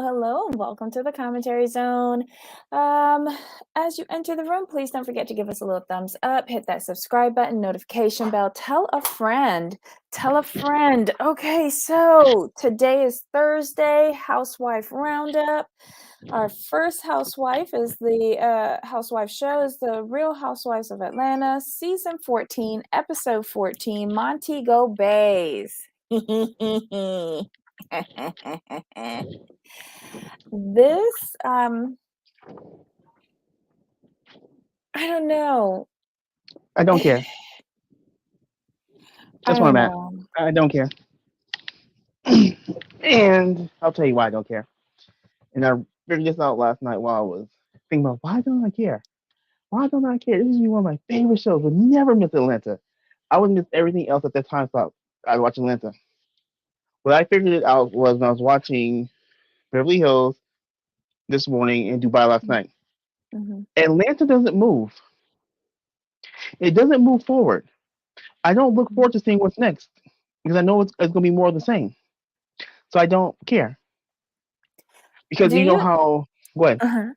hello, and welcome to the commentary zone. Um, as you enter the room, please don't forget to give us a little thumbs up, hit that subscribe button, notification bell, tell a friend. Tell a friend. Okay, so today is Thursday, Housewife Roundup. Our first housewife is the housewife show is the Real Housewives of Atlanta, season 14, episode 14, Montego Baes. This, I don't know. I don't care. I That's where don't I'm at. know. I don't care. And I'll tell you why I don't care. And I figured this out last night while I was thinking about why don't I care? Why don't I care? This is one of my favorite shows. Would never miss Atlanta. I would miss everything else at that time. Thought I'd watch Atlanta. What I figured it out was when I was watching Beverly Hills this morning and Dubai last night. Mm-hmm. Atlanta doesn't move. It doesn't move forward. I don't look forward to seeing what's next because I know it's going to be more of the same. So I don't care because Do you know you? how. Go ahead. Uh-huh.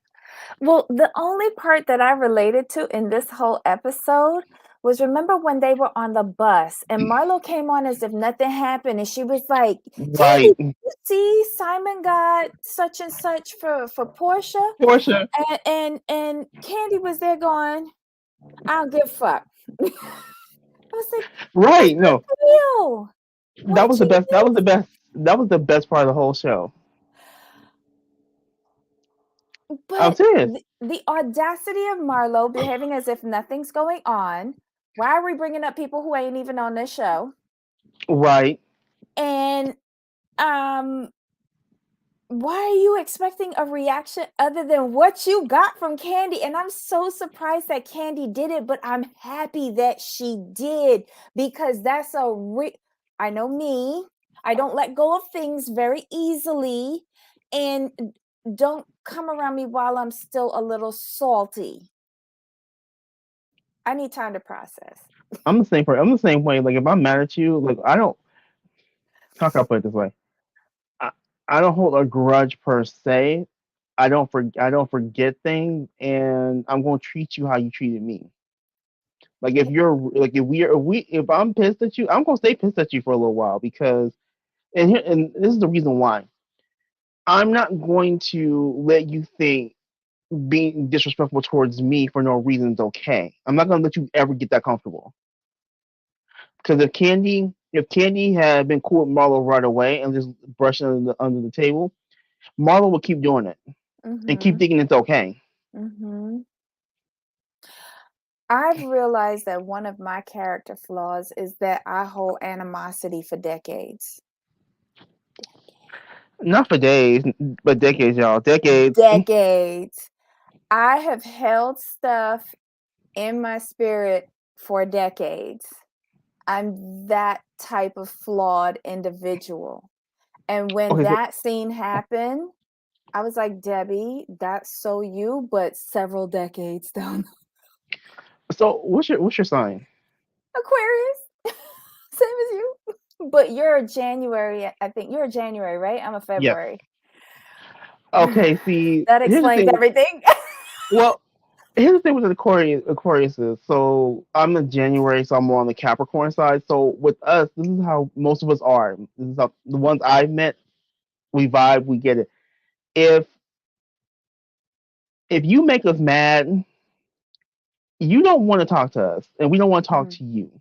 Well, the only part that I related to in this whole episode was remember when they were on the bus and Marlo came on as if nothing happened and she was like, Candy, Right. you see Simon got such and such for Portia? Portia. And Candy was there going, I don't give a fuck. I was like, that's Right. No, not real. that Why'd was the she best. That was the best. That was the best part of the whole show. do? I'm But serious. the audacity of Marlo behaving as if nothing's going on. Why are we bringing up people who ain't even on this show? Right. And um, why are you expecting a reaction other than what you got from Candy? And I'm so surprised that Candy did it, but I'm happy that she did because that's I know me. I don't let go of things very easily, and don't come around me while I'm still a little salty. I need time to process. I'm the same. I'm the same way. Like if I'm mad at you, like I don't. How can I put it this way? I, I don't hold a grudge per se. I don't forget things, and I'm gonna treat you how you treated me. Like if you're like if I'm pissed at you, I'm gonna stay pissed at you for a little while because and this is the reason why. I'm not going to let you think being disrespectful towards me for no reason is okay. I'm not gonna let you ever get that comfortable. Because if Candy had been cool with Marlo right away and just brushing under the table, Marlo would keep doing it and keep Mm-hmm. thinking it's okay. Mm-hmm. I've realized that one of my character flaws is that I hold animosity for decades. Not for days, but decades, y'all. Decades. Decades. I have held stuff in my spirit for decades. I'm that type of flawed individual. And when Okay, so that scene happened, I was like, Debbie, that's so you, but several decades down. what's your sign? Aquarius, same as you. But you're a January, I think you're a January, right? I'm a Yes. February. Okay. See, That here's the explains thing. everything. Well, here's the thing with the Aquarius is. So I'm in January, so I'm more on the Capricorn side. So with us, this is how most of us are. This is how the ones I've met. We vibe. We get it. If if you make us mad, you don't want to talk to us, and we don't want to talk Mm-hmm. to you.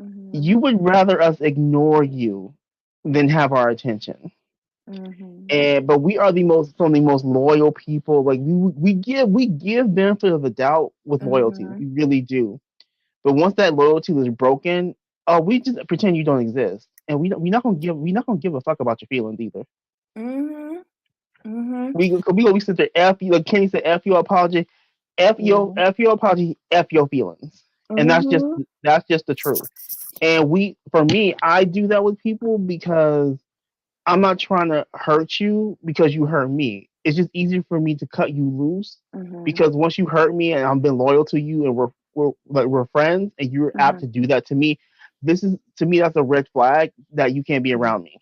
Mm-hmm. You would rather us ignore you than have our attention. Mm-hmm. And but we are some of the most loyal people. Like we give benefit of the doubt with loyalty. Mm-hmm. We really do. But once that loyalty is broken, oh, we just pretend you don't exist, and we're not gonna give a fuck about your feelings either. Mm-hmm. Mm-hmm. We sit there f you like Kenny said f your apology, Mm-hmm. f your apology, f your feelings, and Mm-hmm. that's just the truth. And for me, I do that with people because I'm not trying to hurt you because you hurt me. It's just easier for me to cut you loose Mm-hmm. because once you hurt me and I've been loyal to you and we're friends and you're apt Mm-hmm. to do that to me, this is to me that's a red flag that you can't be around me.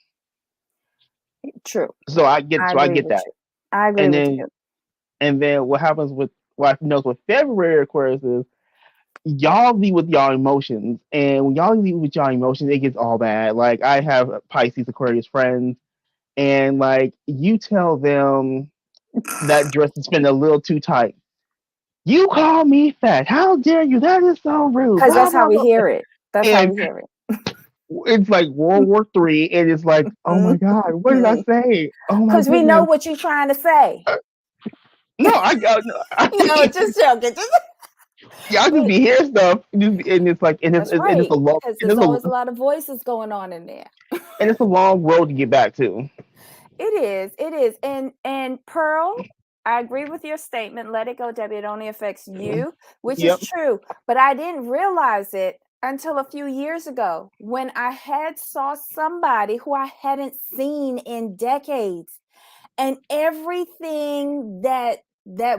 True. I So I agree get with that. you. I agree And with then you. and then what happens with what I've noticed with February Aquarius is y'all lead with y'all emotions, and when y'all lead with y'all emotions, it gets all bad. Like I have Pisces Aquarius friends, and like you tell them that dress is been a little too tight. You call me fat. How dare you? That is so rude. Because Blah that's how blah we blah. hear it. That's how And we hear it. it's like World War III, and it's like, oh my God, what did I say? Oh my Because we know goodness. what you're trying to say. No, I got no, No, just joking. y'all just But be hearing stuff, and it's like, that's and it's right. a long, Because there's always a lot of voices going on in there. and it's a long road to get back to. It is. It is. And Pearl, I agree with your statement. Let it go, Debbie. It only affects you, which is Yep. true. But I didn't realize it until a few years ago when I had saw somebody who I hadn't seen in decades, and everything that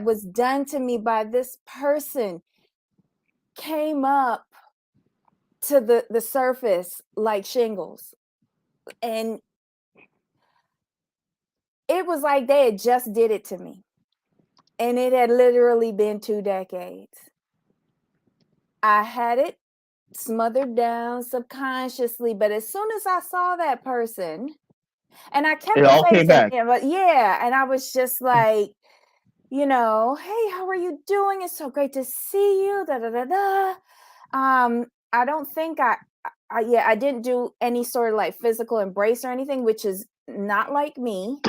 was done to me by this person came up to the surface like shingles, and it was like they had just did it to me. And it had literally been 2 decades. I had it smothered down subconsciously, but as soon as I saw that person, and I kept It the all came faith in back. him, but yeah, and I was just like, "Hey, how are you doing? It's so great to see you, da da da da." I don't think I didn't do any sort of like physical embrace or anything, which is not like me.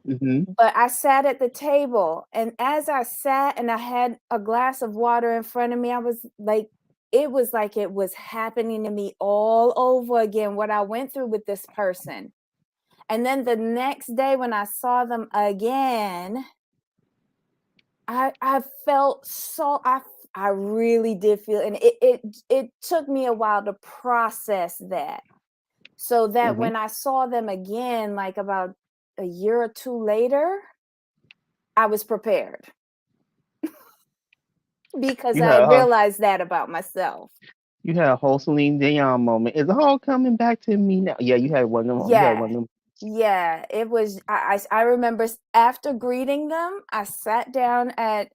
Hmm. But I sat at the table, and as I sat and I had a glass of water in front of me, I was like, it was like it was happening to me all over again, what I went through with this person. And then the next day when I saw them again, I felt so I really did feel, and it took me a while to process that. So that Hmm. when I saw them again, like about a year or two later, I was prepared. Because You I had had realized that about myself. you had a whole Celine Dion moment. It's all coming back to me now. Yeah, you had one of them. You had Yeah. one of them. Yeah, it was I remember after greeting them, I sat down at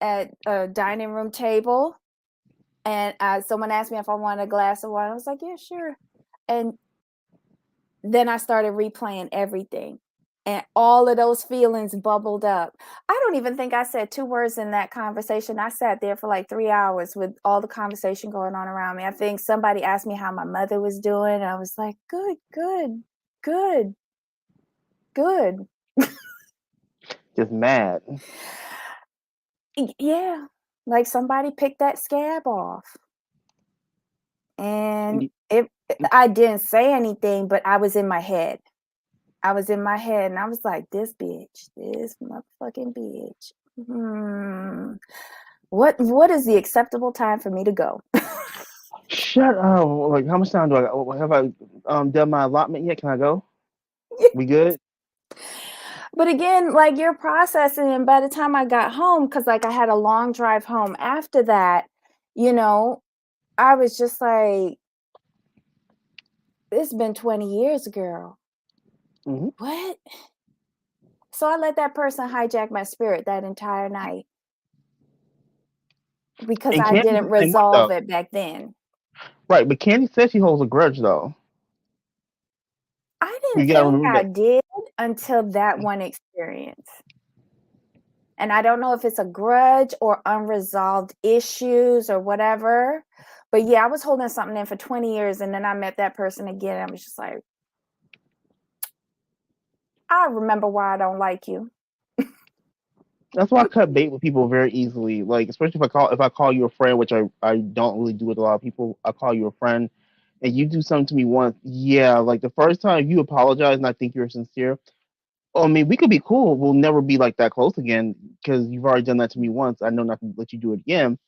a dining room table, and someone asked me if I wanted a glass of water. I was like, "Yeah, sure." And then I started replaying everything, and all of those feelings bubbled up. I don't even think I said 2 words in that conversation. I sat there for like 3 hours with all the conversation going on around me. I think somebody asked me how my mother was doing, and I was like, "Good, good, good, good." Just mad. Yeah, like somebody picked that scab off, and Y- it I didn't say anything, but I was in my head. I was in my head, and I was like, this motherfucking bitch. Hmm. What is the acceptable time for me to go?" Shut up. Like, how much time do I got? Have I done my allotment yet? Can I go? We good? But again, like you're processing, and by the time I got home, because like I had a long drive home after that, you know, I was just like, it's been 20 years, girl. Hmm. What? So I let that person hijack my spirit that entire night because And I Candy's didn't the same way though. resolve it back then. Right, but Candy says she holds a grudge though. I You didn't gotta think remember I that. did until that one experience. And I don't know if it's a grudge or unresolved issues or whatever. But yeah, I was holding something in for 20 years, and then I met that person again. I was just like, I remember why I don't like you. That's why I cut bait with people very easily. Like, especially if I call you a friend, which I don't really do with a lot of people. I call you a friend, and you do something to me once. Yeah, like the first time you apologize and I think you're sincere. I mean, we could be cool. We'll never be like that close again because you've already done that to me once. I know not to let you do it again.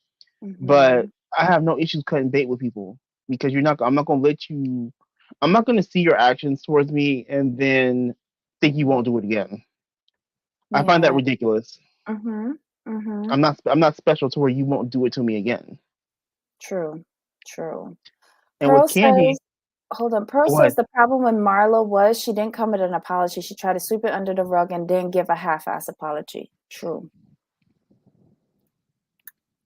But Hmm. I have no issues cutting bait with people because you're not. I'm not gonna let you. I'm not gonna see your actions towards me and then think you won't do it again. I find that Yeah. ridiculous. Hmm. Hmm. I'm not special to where you won't do it to me again. True. True. And with Pearl Candy, says. hold on. Pearl says What? the problem with Marlo was she didn't come with an apology. She tried to sweep it under the rug and didn't give a half-ass apology. True.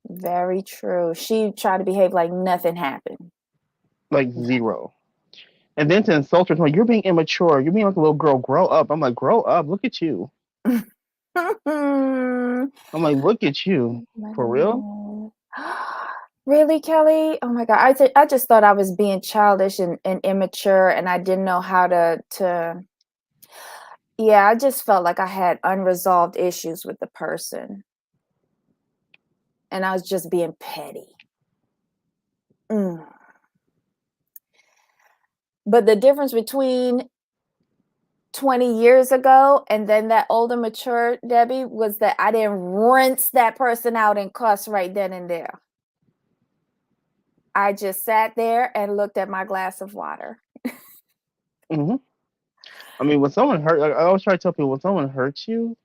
Very true. She tried to behave like nothing happened. Like zero. And then to insult her, like, you're being immature. You're being like a little girl. Grow up. I'm like, grow up. Look at you. I'm like, look at you. For real? Really, Kelly? Oh my God. I just thought I was being childish and immature and I didn't know how to yeah, I just felt like I had unresolved issues with the person. And I was just being petty. Mm. But the difference between 20 years ago and then that older mature Debbie was that I didn't rinse that person out and cuss right then and there. I just sat there and looked at my glass of water. Hmm. I mean, when someone hurt, like, I always try to tell people, when someone hurts you,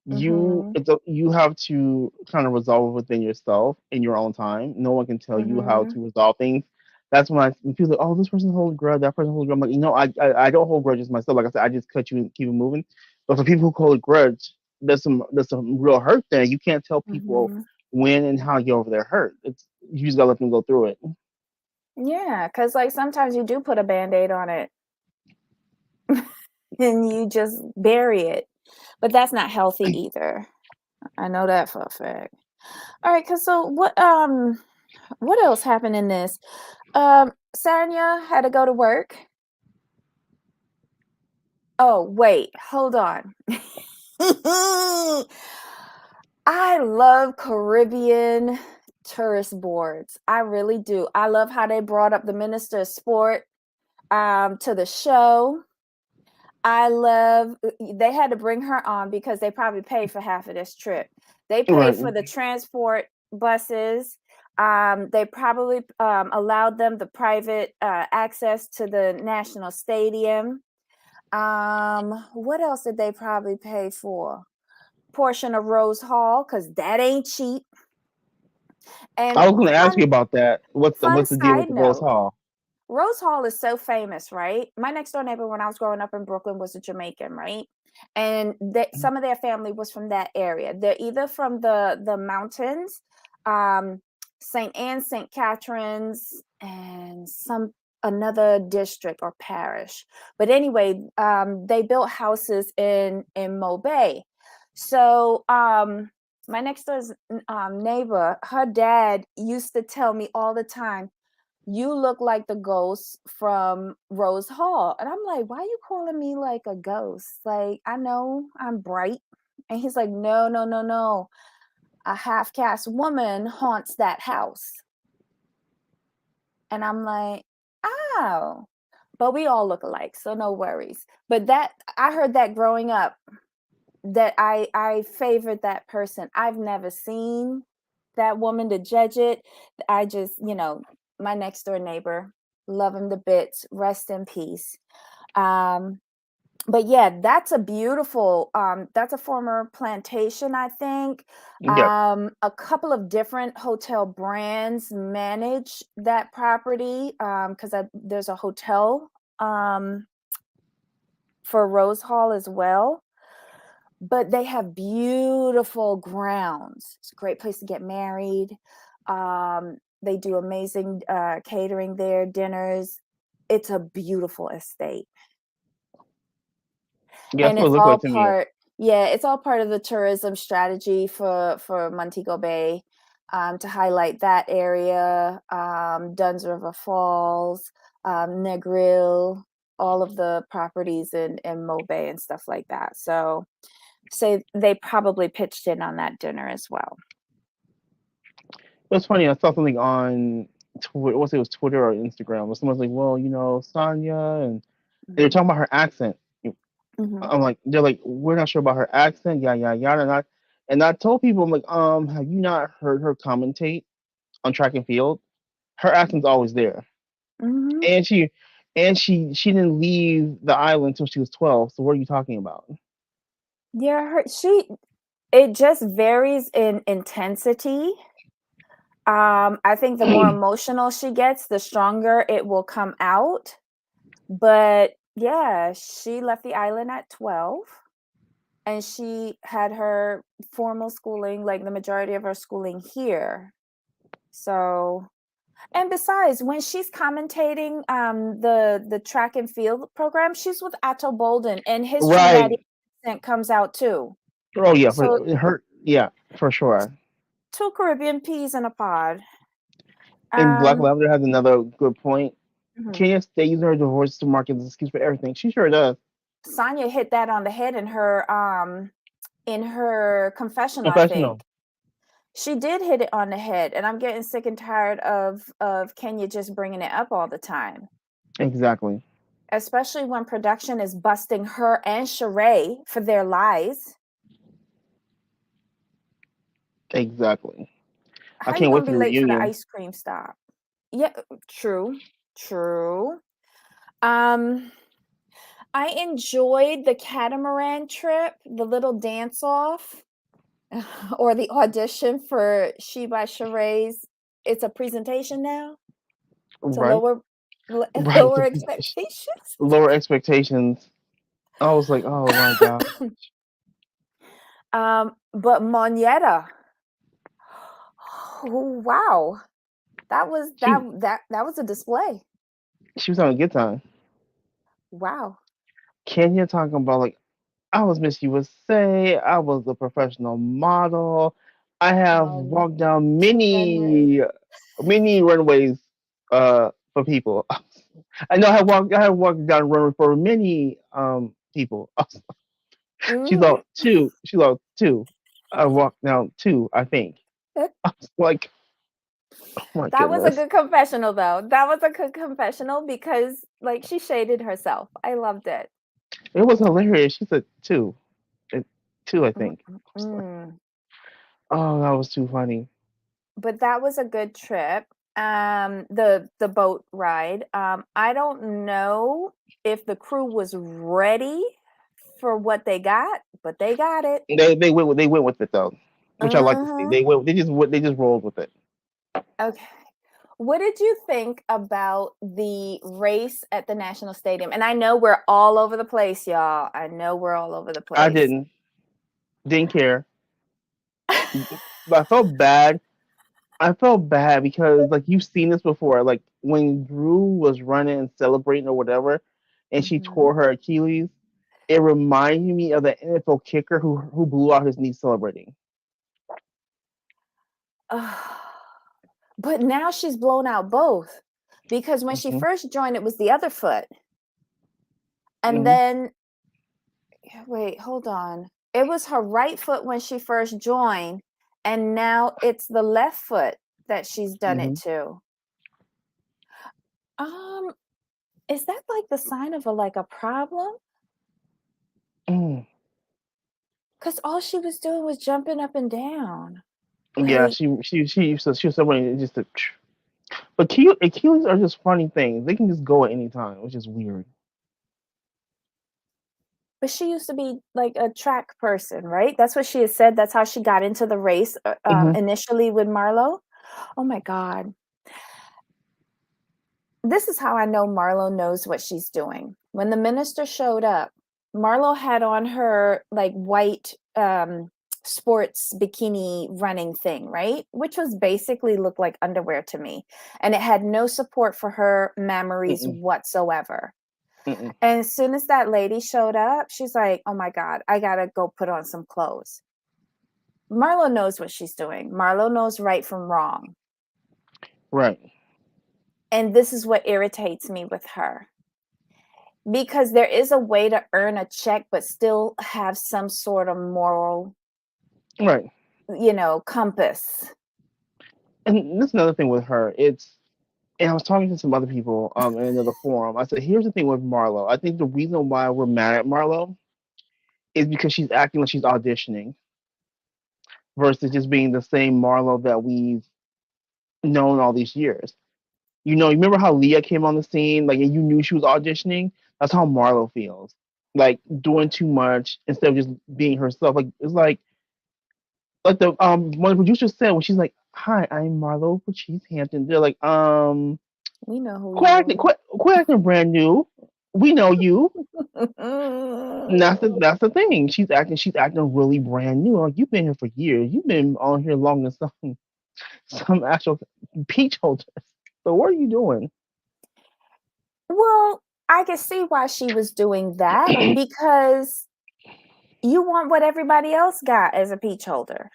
Mhm. you have to kind of resolve it within yourself in your own time. No one can tell you how Mhm. to resolve things. That's when people say, "Oh, this person's holding grudge, that person's holding grudge." I'm like, I don't hold grudges myself. Like I said, I just cut you and keep it moving. But for people who hold a grudge, there's some real hurt there. You can't tell people Mhm. when and how to get over their hurt. You just gotta let them go through it. Yeah, cuz like sometimes you do put a band-aid on it and you just bury it. But that's not healthy either. I know that for a fact. All right, cuz so what else happened in this? Sanya had to go to work. Oh, wait, hold on. I love Caribbean tourist boards. I really do. I love how they brought up the minister of sport to the show. I love they had to bring her on because they probably paid for half of this trip. They paid Right. for the transport buses. They probably allowed them the private access to the national stadium. What else did they probably pay for? Portion of Rose Hall, because that ain't cheap. I And was going to ask you about that. fun What's the deal with side the Rose note, Hall? Rose Hall is so famous, right? My next door neighbor when I was growing up in Brooklyn was a Jamaican, right? And some of their family was from that area. They're either from the mountains, um, St. Anne, St. Catherine's, and some another district or parish. But anyway, they built houses in Mo Bay. So my next door's neighbor, her dad used to tell me all the time, you look like the ghost from Rose Hall. And I'm like, why are you calling me like a ghost? Like, I know I'm bright. And he's like, no, no, no, no. A half caste woman haunts that house. And I'm like, oh, but we all look alike. So no worries. But I heard that growing up that I favored that person. I've never seen that woman to judge it. I just, my next door neighbor, love him to bits, rest in peace. Um, but yeah, that's a beautiful, that's a former plantation, I think. Yeah. A couple of different hotel brands manage that property because there's a hotel um, for Rose Hall as well. But they have beautiful grounds. It's a great place to get married. They do amazing catering there, dinners. It's a beautiful estate. Yeah, that's And what it it's looked all like to me. part yeah, it's all part of the tourism strategy for Montego Bay, to highlight that area, Dunn's River Falls, Negril, all of the properties in Mo Bay and stuff like that. So they probably pitched in on that dinner as well. It was funny. I saw something on Twitter. It was Twitter or Instagram. Where someone's like, "Well, Sonya," and they were Mhm. talking about her accent. Mhm. I'm like, they're like, "We're not sure about her accent." Yeah, yeah, yeah. And I told people, I'm like, have you not heard her commentate on track and field? Her accent's always there, Mhm. and she didn't leave the island until she was 12. So what are you talking about? Yeah, it just varies in intensity. I think the more emotional she gets, the stronger it will come out. But yeah, she left the island at 12 and she had her formal schooling, like the majority of her schooling here. So, and besides, when she's commentating the track and field program, she's with Atto Bolden and his Trinidadian Right. accent comes out too. Oh yeah, So for her. Yeah, for sure. two Caribbean peas in a pod. And Black Um, Lavender has another good point. mhm. Kenya stays using her divorce to market as an excuse for everything. She sure does. Sonia hit that on the head in her confessional, I think. Professional. She did hit it on the head, and I'm getting sick and tired of Kenya just bringing it up all the time, Exactly. especially when production is busting her and Sheree for their lies. Exactly. I How you can't wait gonna for be the late for the reunion. ice cream stop? Yeah, true, true. Um, I enjoyed the catamaran trip, the little dance off, or the audition for She by Sheree's. It's a presentation now to Right. Right. lower expectations. Lower expectations. I was like, oh my god. But Moneta, oh, wow, that was She that was a display. she was having a good time. Wow. Kenya talking about like I was Miss USA. I was a professional model. I have Um, walked down two runways. many runways for people. I know I have walked down runway for many people. She's Mhm. out two. She's out two. I walked down two, I think. I was like, oh my That was a goodness. good confessional, though. That was a good confessional because, like, she shaded herself. I loved it. It was hilarious. She said two. It, two, I think. I was like, Mm-mm. oh, that was too funny. But that was a good trip. The boat ride. I don't know if the crew was ready for what they got, but they got it. They went with it though, which I like to see. Uh-huh. They just rolled with it. Okay. What did you think about the race at the National Stadium? And I know we're all over the place, y'all. I know we're all over the I place. didn't care. But I felt bad. I felt bad because like you've seen this before. Like when Drew was running and celebrating or whatever, and she Mhm. tore her Achilles, it reminded me of the NFL kicker who blew out his knee celebrating. But now she's blown out both because when she Hmm. first joined, it was the other foot. And Hmm. then, wait, hold on. It was her right foot when she first joined, and now it's the left foot that she's done it Hmm. to. Um, is that like the sign of a problem? Mm. Because all she was doing was jumping up and down. Yeah, Like, she was celebrating just a, but Achilles are just funny things. They can just go at any time, which is weird. but she used to be like a track person, right? That's what she has said. That's how she got into the race Hmm. initially with Marlo. Oh my God. This is how I know Marlo knows what she's doing. When the minister showed up, Marlo had on her like white sports bikini running thing, right? Which was basically looked like underwear to me. And it had no support for her memories Mm-mm, whatsoever. mm-mm. And as soon as that lady showed up, she's like, oh my God, I gotta go put on some clothes. Marlo knows what she's doing. Marlo knows right from wrong. Right, And this is what irritates me with her. Because there is a way to earn a check, but still have some sort of moral, right. compass. And that's another thing with her. It's and I was talking to some other people in another forum. I said, here's the thing with Marlo. I think the reason why we're mad at Marlo is because she's acting like she's auditioning versus just being the same Marlo that we've known all these years. You remember how Leah came on the scene, like and you knew she was auditioning? That's how Marlo feels. Like doing too much instead of just being herself. Like it's like the one of the producers said when she's like, "Hi, I'm Marlo Patrice Hampton." They're like, We know who quit you acting, are. quit acting brand new. We know you. And that's the thing. She's acting really brand new. Like you've been here for years. You've been on here longer than some actual peach holders. So what are you doing? Well, I can see why she was doing that because you want what everybody else got as a peach holder.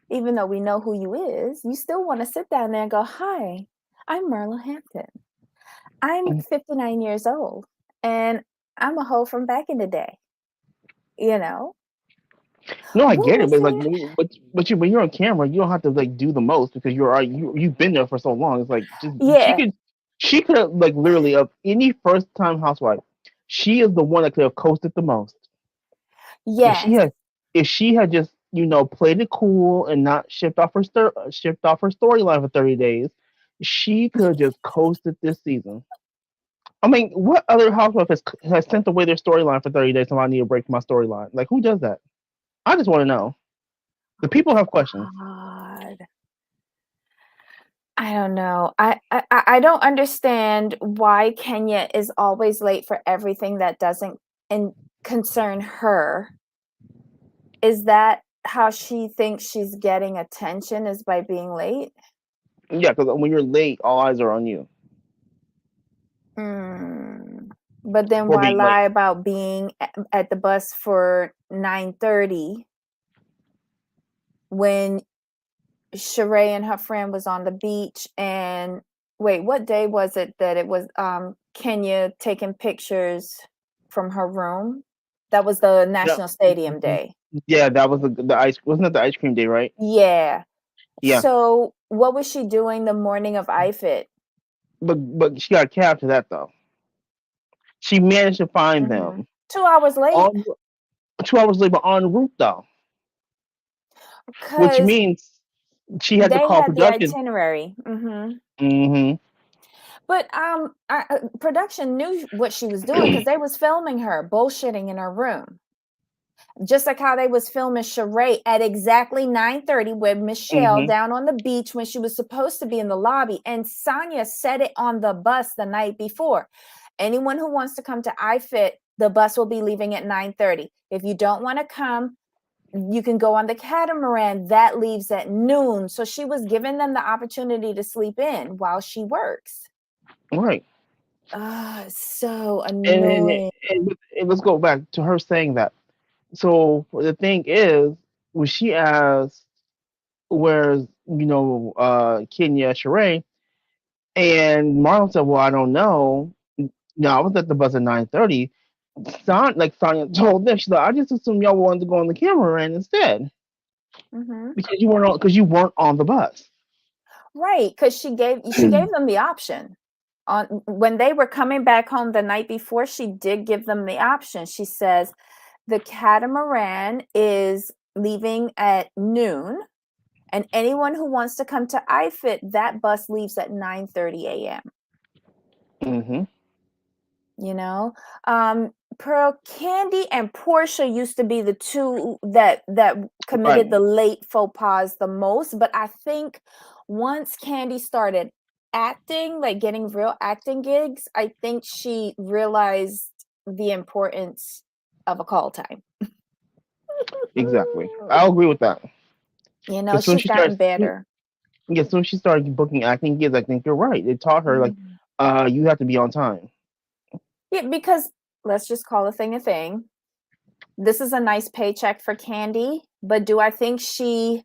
Even though we know who you is, you still want to sit down there and go, "Hi, I'm Marla Hampton. I'm 59 years old, and I'm a hoe from back in the day." You know? No, I What get it, was but like, it? when you're on camera, you don't have to like do the most because you've been there for so long. It's like just Yeah. she could have like literally of any first time housewife, she is the one that could have coasted the most. If she Yes. had if she had just played it cool and not shipped off her storyline for 30 days, she could have just coasted this season. I mean, what other housewife has sent away their storyline for 30 days? So I need a break from my storyline. Like who does that? I just want to know. The people have questions. God. I don't know. I don't understand why Kenya is always late for everything that doesn't and concern her. Is that how she thinks she's getting attention is by being late? Yeah, because when you're late, all eyes are on you Mm. But then for why being late. lie about being at the bus for 9:30 when Sheree and her friend was on the beach and wait, what day was it that it was Kenya taking pictures from her room? That was the Yeah, National Stadium day. yeah, that was the ice. Wasn't it the ice cream day, right? Yeah. Yeah, So what was she doing the morning of IFIT? but she got a cab to that though. She managed to find Mhm. them 2 hours late on 2 hours later en route though, which because means she had to they call had the production. itinerary. Hmm. But production knew what she was doing because they was filming her bullshitting in her room. Just like how they was filming Sheree at exactly 9:30 with Michelle Hmm. down on the beach when she was supposed to be in the lobby. And Sonia said it on the bus the night before. Anyone who wants to come to iFit, the bus will be leaving at 9:30. If you don't want to come, you can go on the catamaran. That leaves at noon. So she was giving them the opportunity to sleep in while she works. Right. Ah, so And, and, annoying. and let's go back to her saying that. So the thing is, when she asked, "Where's Kenya Sheree?" and Marlon said, "Well, I don't know. No, I was at the bus at 9:30." Sonya told them, she's like, "I just assumed y'all wanted to go on the camera and instead Mhm. because you weren't on the bus." Right, because she gave them the option. On when they were coming back home the night before, she did give them the option. She says, "The catamaran is leaving at noon, and anyone who wants to come to iFit, that bus leaves at 9:30 AM." Hmm. You know? Pearl Candy and Portia used to be the two that committed the Right. late faux pas the most, but I think once Candy started acting, like getting real acting gigs, I think she realized the importance of a call time. Exactly. I'll agree with that. You know, Because soon she's she gotten starts, better. yeah, soon she started booking acting gigs. I think you're right. It taught her like, Mhm. you have to be on time. Yeah, because let's just call a thing a thing. This is a nice paycheck for Candy, but do I think she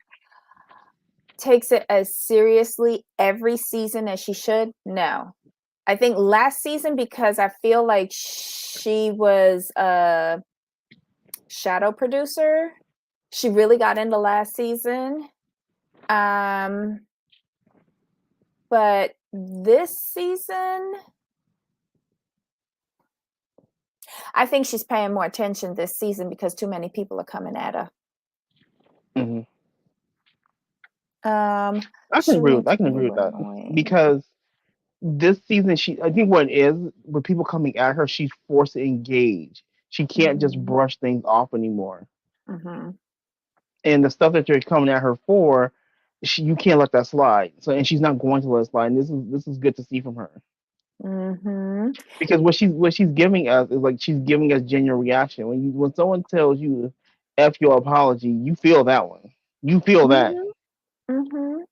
takes it as seriously every season as she should? No. I think last season, because I feel like she was a shadow producer, she really got into last season. Um, but this season, I think she's paying more attention this season because too many people are coming at her. Hmm. She I makes can me agree with that annoying. because this season I think what it is with people coming at her, she's forced to engage. She can't just Mhm, brush things off anymore. mhm. And the stuff that you're coming at her for, you can't let that slide. So and she's not going to let it slide. And this is good to see from her. Mhm. Because what she's giving us is like she's giving us genuine reaction. When someone tells you F your apology, you feel that one. You feel that. Mhm.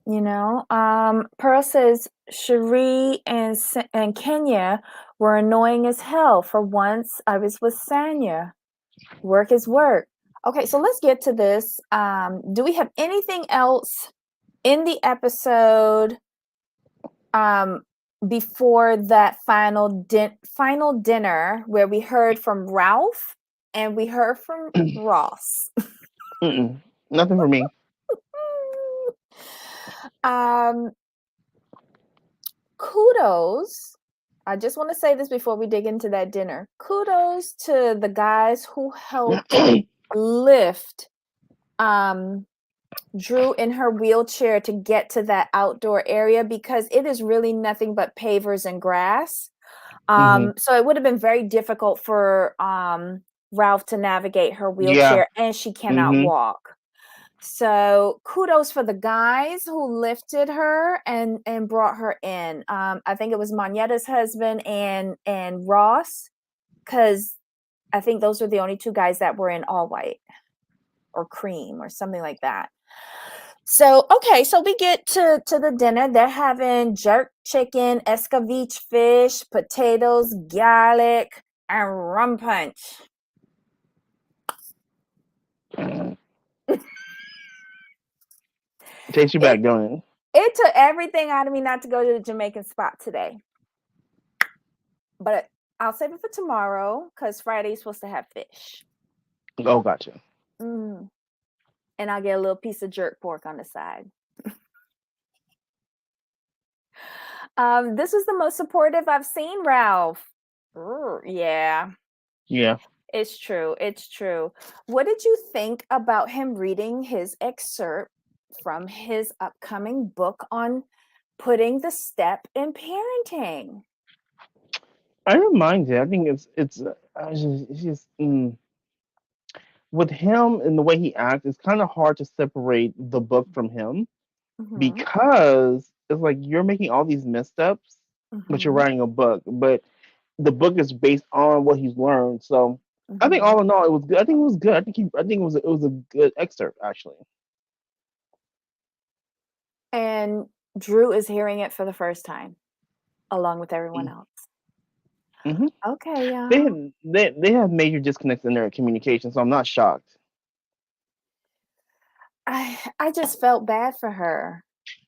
Mhm. Pearl says Cherie and Kenya were annoying as hell. For once, I was with Sanya. Work is work. Okay, so let's get to this. Do we have anything else in the episode um, before that final dinner where we heard from Ralph and we heard from Ross? Mm-mm. Nothing for me. um, Kudos. I just want to say this before we dig into that dinner. Kudos to the guys who helped lift um Drew in her wheelchair to get to that outdoor area because it is really nothing but pavers and grass. Hmm. So it would have been very difficult for Ralph to navigate her Yeah. wheelchair, and she cannot Hmm. walk. So kudos for the guys who lifted her and brought her in. I think it was Moneta's husband and Ross, because I think those were the only two guys that were in all white or cream or something like that. So okay, so we get to the dinner. They're having jerk chicken, escabeche fish, potatoes, garlic, and rum punch. Takes you It back, don't it? it took everything out of me not to go to the Jamaican spot today. But I'll save it for tomorrow because Friday's supposed to have fish. Oh, gotcha. Mm. And I'll get a little piece of jerk pork on the side. This was the most supportive I've seen Ralph. Yeah, Yeah. it's true. It's true. What did you think about him reading his excerpt from his upcoming book on putting the step in parenting? I don't mind it. I think it's just with him and the way he acts, it's kind of hard to separate the book from him Mm-hmm. because it's like you're making all these missteps, but you're Mm-hmm. writing a book. But the book is based on what he's learned. So I think Mm-hmm. all in all, it was good. I think it was good. I think it was a good excerpt actually. And Drew is hearing it for the first time, along with everyone else. Mm-hmm. Okay, They y'all. have, they have major disconnects in their communication, so I'm not shocked. I just felt bad for her.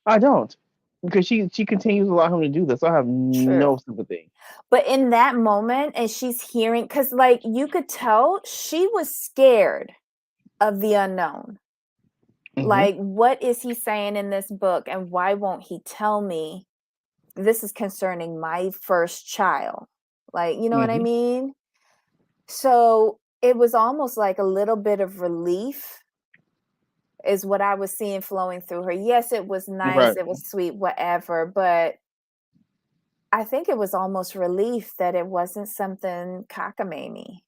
I don't because she continues to allow him to do this. I have True. no sympathy. But in that moment, and she's hearing, because like you could tell she was scared of the unknown. Hmm. Like, what is he saying in this book? And why won't he tell me this is concerning my first child? Like, you know what I Hmm. mean? So it was almost like a little bit of relief is what I was seeing flowing through her. Yes, it was nice, Right. it was sweet, whatever, but I think it was almost relief that it wasn't something cockamamie.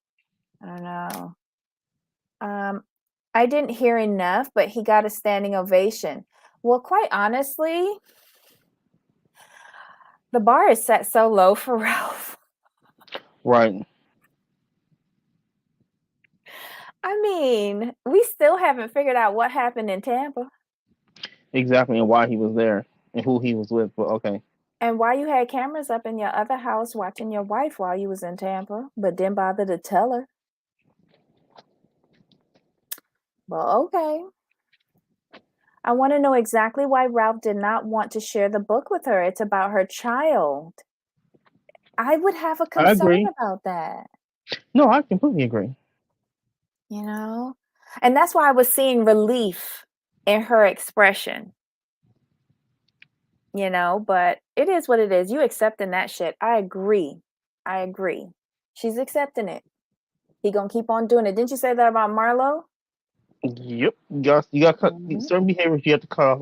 I don't know. Um, I didn't hear enough, but he got a standing ovation. Well, quite honestly, the bar is set so low for Ralph. Right. I mean, we still haven't figured out what happened in Tampa Exactly, and why he was there and who he was with. But okay. and why you had cameras up in your other house watching your wife while you was in Tampa, but didn't bother to tell her. Well, okay. I want to know exactly why Ralph did not want to share the book with her. It's about her child. I would have a I concern agree. about that, No, I completely agree. you know? And that's why I was seeing relief in her expression, but it is what it is. You accepting that shit. I agree. I agree. She's accepting it. He gonna keep on doing it. Didn't you say that about Marlo? Yep. You got cut Mhm. certain behaviors you have to cut off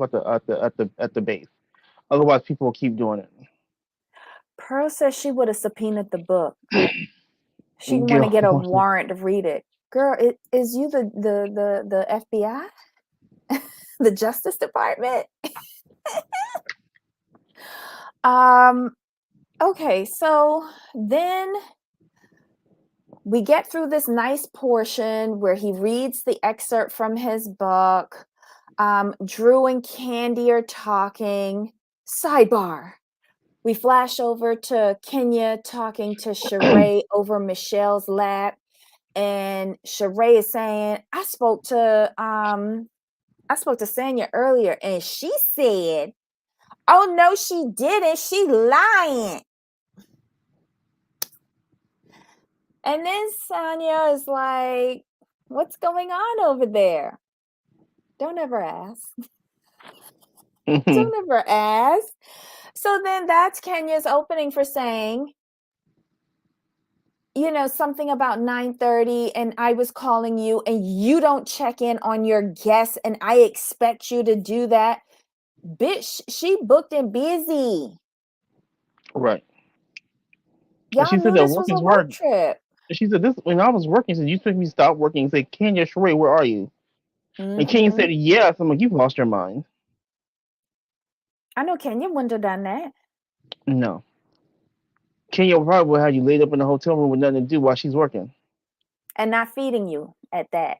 at the base. Otherwise, people will keep doing Pearl says she would have subpoenaed the book. She it. want to Girl, get a warrant to read it. Girl, is you the FBI, the Justice Department? Okay, so then we get through this nice portion where he reads the excerpt from his book. Drew and Candy are talking. Sidebar. We flash over to Kenya talking to Sheree over Michelle's lap. And Sheree is saying, I spoke to Sanya earlier and she said, oh no, she didn't. She lying. And then Sanya is like, what's going on over there? Don't ever ask. Mhm. Don't ever ask. So then that's Kenya's opening for saying, something about 9:30 and I was calling you and you don't check in on your guests and I expect you to do that. Bitch, she booked and busy. Right. And Y'all she said knew that this work was a is work work. trip. And she said this when I was working. She said you took me to stop working. And said, Kenya Sheree, where are you? And Kenya Mm-hmm. said yes. I'm like, you've lost your mind. I know Kenya wouldn't have done that. No. Kenya probably would have you laid up in the hotel room with nothing to do while she's working. And not feeding you at that.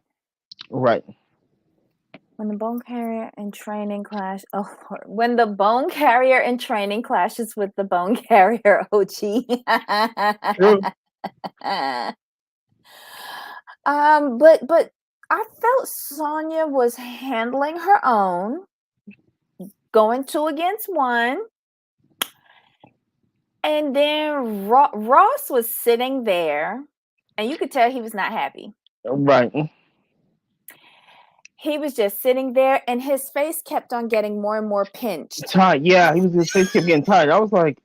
Right. When the bone carrier in training clash, oh Lord. When the bone carrier in training clashes with the bone carrier OG. True. But I felt Sonya was handling her own, going 2 against 1. And then Ross was sitting there, and you could tell he was not happy. Right. He was just sitting there, and his face kept on getting more and more pinched. Tired. Yeah, his face kept getting tired. I was like,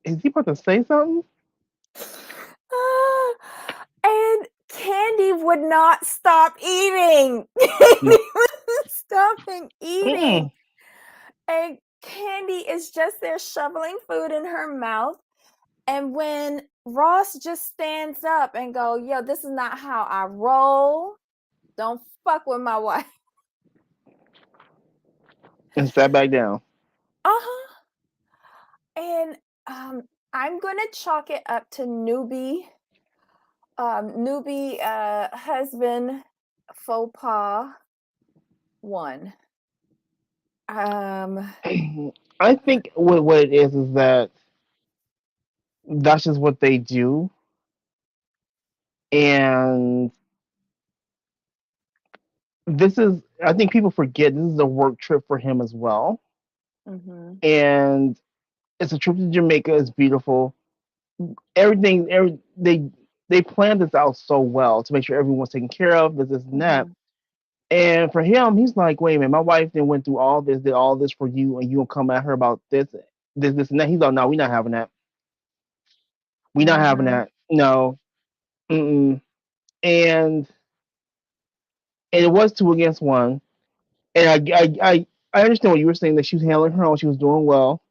is he about to say something? And Candy would not stop eating. No. Stopping eating. Mm-mm. And Candy is just there shoveling food in her mouth. And when Ross just stands up and go, yo, this is not how I roll. Don't fuck with my wife. And sat back down. Uh-huh. And I'm gonna chalk it up to newbie husband faux pas 1. Um I think what it is that that's just what they do, and this is. I think people forget this is a work trip for him as well, mhm, and it's a trip to Jamaica. It's beautiful. Everything. They planned this out so well to make sure everyone's taken care of. This and that. mhm, And for him, he's like, wait a minute, my wife then went through all this, did all this for you, and you gonna come at her about this, and that. He's like, no, we're not having that. We're not having mhm, that. No. Mm-mm. And and it was 2 against 1. And I understand what you were saying that she was handling her own, she was doing well.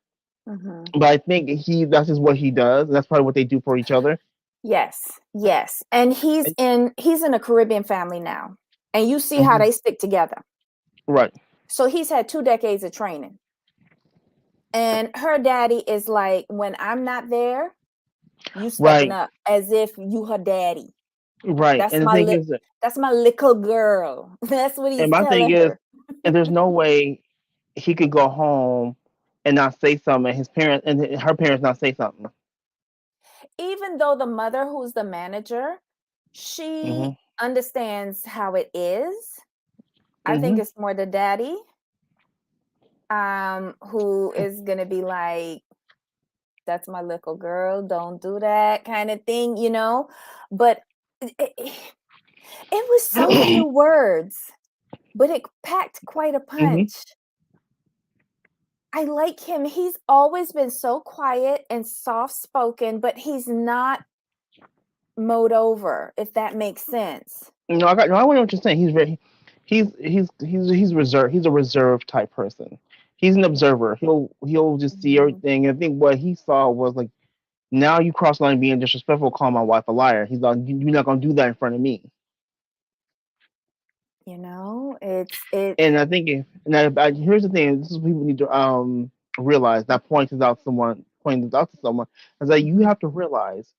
mhm. But I think that's just what he does. And that's probably what they do for each other. Yes, yes. And he's in a Caribbean family now. And you see how Hmm. they stick together. Right, So he's had 2 decades of training. And her daddy is like, when I'm not there, you stepping right, up as if you her daddy. right. That's And the my thing li- is, that, that's my little girl. That's what and he's my thing telling is, her. and there's no way he could go home and not say something, and his parents and her parents not say something. Even though the mother who's the manager, Hmm. she understands how it is. I think Hmm. it's more the daddy who is gonna be like, that's my little girl, don't do that kind of thing. But it was so few words, but it packed quite a Hmm. punch. I like him. He's always been so quiet and soft spoken, but he's not mowed over, if that makes sense. No, I know what you're saying. He's reserved. He's a reserved type person. He's an observer. He'll just see Mhm. everything. And I think what he saw was like, now you cross the line being disrespectful, call my wife a liar. He's like, you're not gonna do that in front of me. It's And I think, here's the thing. This is what people need to realize. That points out someone. pointing this out to someone, is that you Mhm, have to realize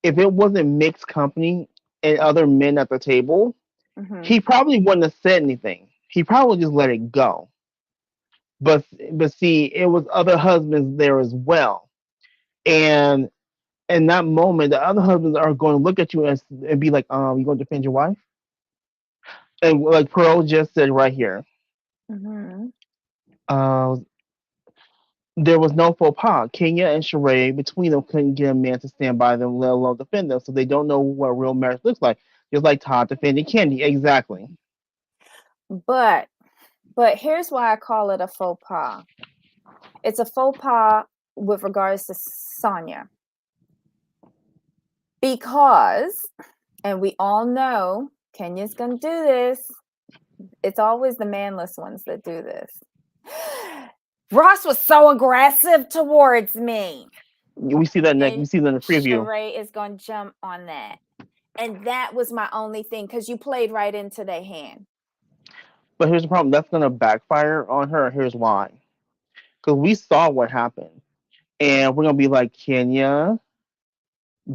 if it wasn't mixed company and other men at the table, mhm, he probably wouldn't have said anything. He probably just let it go. But see, it was other husbands there as well, and in that moment, the other husbands are going to look at you and be like, you going to defend your wife? And like Pearl just said right here, mhm. uh, there was no faux pas. Kenya and Sheree, between them, couldn't get a man to stand by them, let alone defend them. So they don't know what real marriage looks like. Just like Todd defending Candy. Exactly. But here's why I call it a faux pas. It's a faux pas with regards to Sonya because, and we all know Kenya's gonna do this. It's always the manless ones that do this. Ross was so aggressive towards me. We see that next. We And see that in the preview. Sheree is going to jump on that. And that was my only thing because you played right into their hand. But here's the problem. That's going to backfire on her. Here's why. Because we saw what happened. And we're going to be like, Kenya,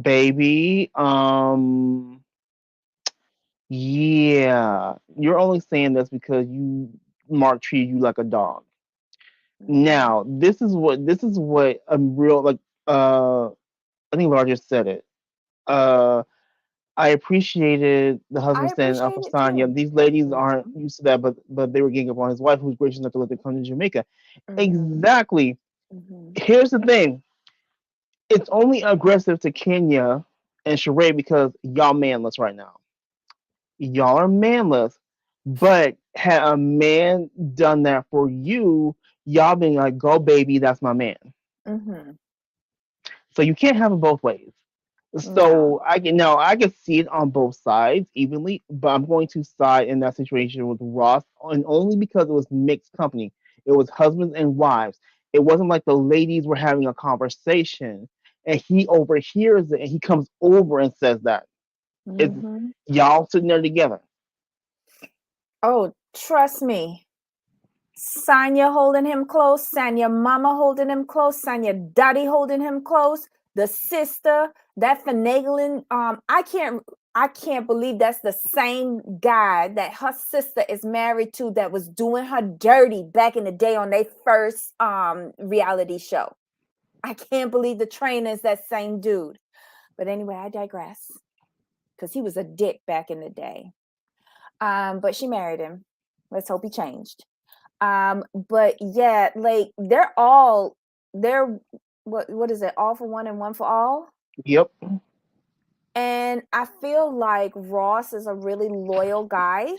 baby, yeah, you're only saying this because Mark treated you like a dog. Mm-hmm. Now, this is what a real like I think Laura just said it. Uh I appreciated the I husband standing up appreciate for it Sonya. too. These ladies aren't Mm-hmm. used to that, but they were getting up on his wife, who's gracious enough to let them come to Jamaica. Mm-hmm. Exactly. Mm-hmm. Here's the thing: it's only aggressive to Kenya and Sheree because y'all manless right now. Y'all are manless. But had a man done that for you, y'all being like, "Go, baby, that's my man." Mm-hmm. So you can't have it both ways. No. So I can see it on both sides evenly, but I'm going to side in that situation with Ross, and only because it was mixed company. It was husbands and wives. It wasn't like the ladies were having a conversation and he overhears it and he comes over and says that. It's Mm-hmm. y'all sitting there together. Oh, trust me. Sanya holding him close, Sanya mama holding him close, Sanya daddy holding him close, the sister, that finagling, I can't believe that's the same guy that her sister is married to that was doing her dirty back in the day on their first reality show. I can't believe the trainer is that same dude. But anyway, I digress. Because he was a dick back in the day. But she married him. Let's hope he changed. But yeah, like they're what is it? All for one and one for all. Yep. And I feel like Ross is a really loyal guy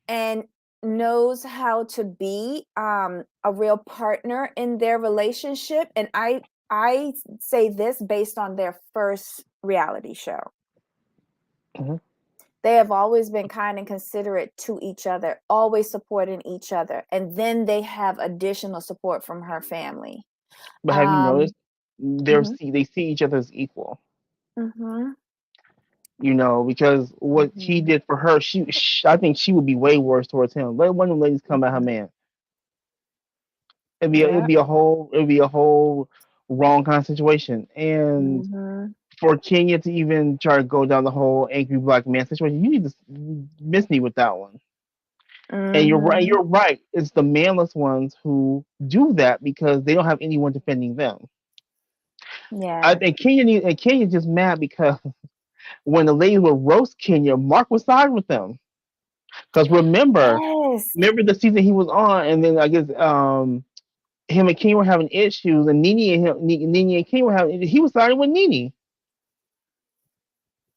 and knows how to be a real partner in their relationship. And I say this based on their first reality show. Mhm. They have always been kind and considerate to each other, always supporting each other. And then they have additional support from her family. But have you Um, noticed mhm, they see each other as equal? mhm, Because what he mhm, did for her, I think she would be way worse towards him. Let one of them ladies come at her mhm. man. It'd Yeah. be a whole wrong kind of situation. And Mhm, for Kenya to even try to go down the whole angry black man situation, you need to miss me with that one. And you're right. mhm. You're right. It's the manless ones who do that because they don't have anyone defending them. I Yeah. think Kenya's just mad because when the ladies would roast Kenya, Mark was side with them. Because Yes. remember the season he was on, and then I guess him and King were having issues, and Nene and King were having. He was siding with Nene.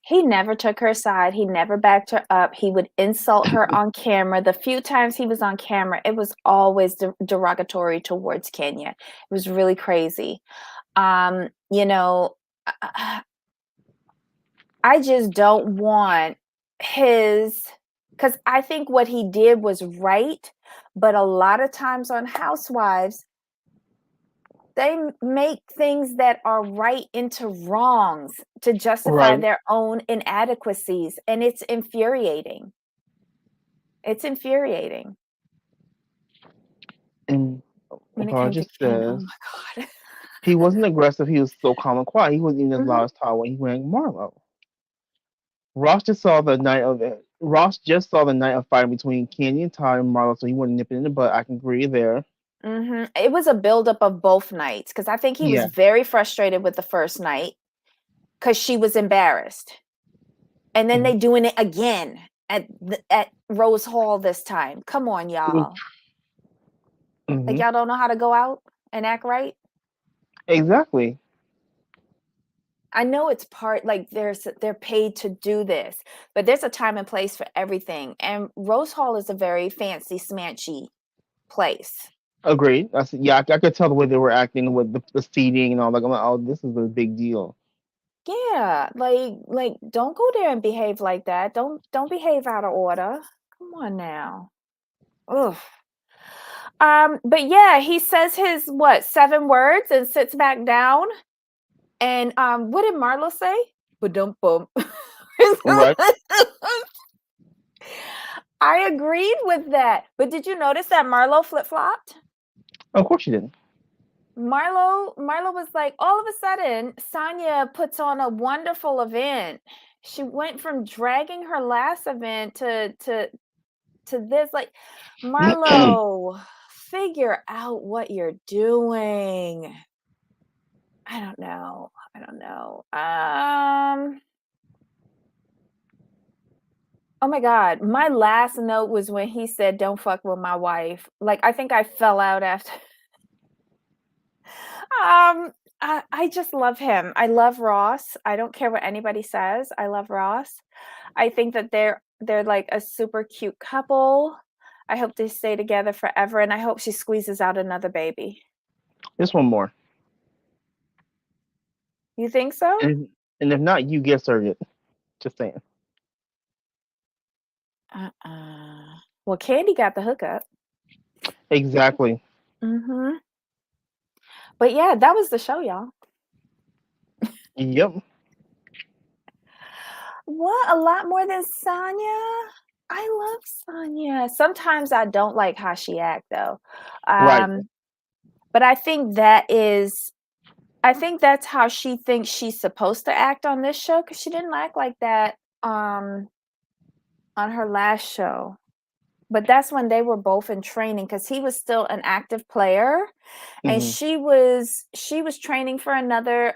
He never took her side. He never backed her up. He would insult her on camera. The few times he was on camera, it was always derogatory towards Kenya. It was really crazy. You know, I just don't want his, because I think what he did was right, but a lot of times on Housewives, they make things that are right into wrongs to justify Right. their own inadequacies, and it's infuriating. It's infuriating And when it came to Roger Ken. Oh says, my God. He wasn't aggressive. He was so calm and quiet. He wasn't even as Mhm. loud as Todd when he rang Marlo. Ross just saw the night of fighting between Candy and Todd and Marlo, so he wouldn't nip it in the butt. I can agree there. It was a buildup of both nights because I think he was Yeah. very frustrated with the first night because she was embarrassed, and then Mhm. they doing it again at Rose Hall this time. Come on, y'all! Like Mhm. y'all don't know how to go out and act right. Exactly. I know it's part like they're paid to do this, but there's a time and place for everything. And Rose Hall is a very fancy, smanchy place. Agreed. Yeah, I could tell the way they were acting with the seating and all that. I'm like, oh, this is a big deal. Yeah, like don't go there and behave like that. Don't behave out of order. Come on now. Ugh. But yeah, he says his what, 7 words and sits back down. And what did Marlo say? Ba-dum bum. Right? I agreed with that. But did you notice that Marlo flip-flopped? Of course you didn't. Marlo was like, all of a sudden, Sonya puts on a wonderful event. She went from dragging her last event to this. Like, Marlo, figure out what you're doing. I don't know. I don't know. Oh my God. My last note was when he said, "Don't fuck with my wife." Like, I think I fell out after. I just love him. I love Ross. I don't care what anybody says. I love Ross. I think that they're like a super cute couple. I hope they stay together forever, and I hope she squeezes out another baby. Just one more. You think so? And if not, you get served. Just saying. Well, Candy got the hookup. Exactly. Mhm. But yeah, that was the show, y'all. Yep. What? A lot more than Sonya? I love Sonya. Sometimes I don't like how she act though. Right. But I think that's how she thinks she's supposed to act on this show because she didn't act like that on her last show. But that's when they were both in training because he was still an active player and Hmm. she was training for another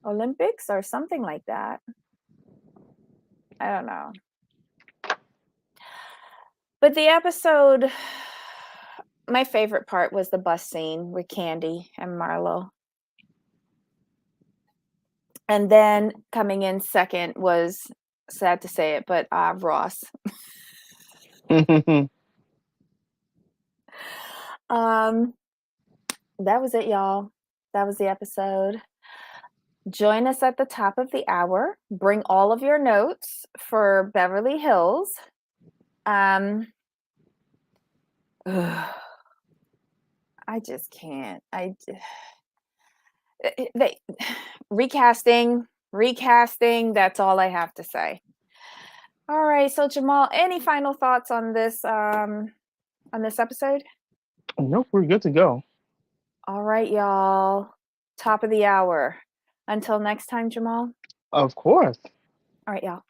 Olympics or something like that. I don't know. But the episode, my favorite part was the bus scene with Candy and Marlo. And then coming in second was, sad to say it, but Ross. Um, that was it, y'all. That was the episode. Join us at the top of the hour. Bring all of your notes for Beverly Hills. Ugh, I just can't. They recasting. That's all I have to say. All right, so Jamal, any final thoughts on this episode? Nope, we're good to go. All right, y'all. Top of the hour. Until next time, Jamal. Of course. All right, y'all.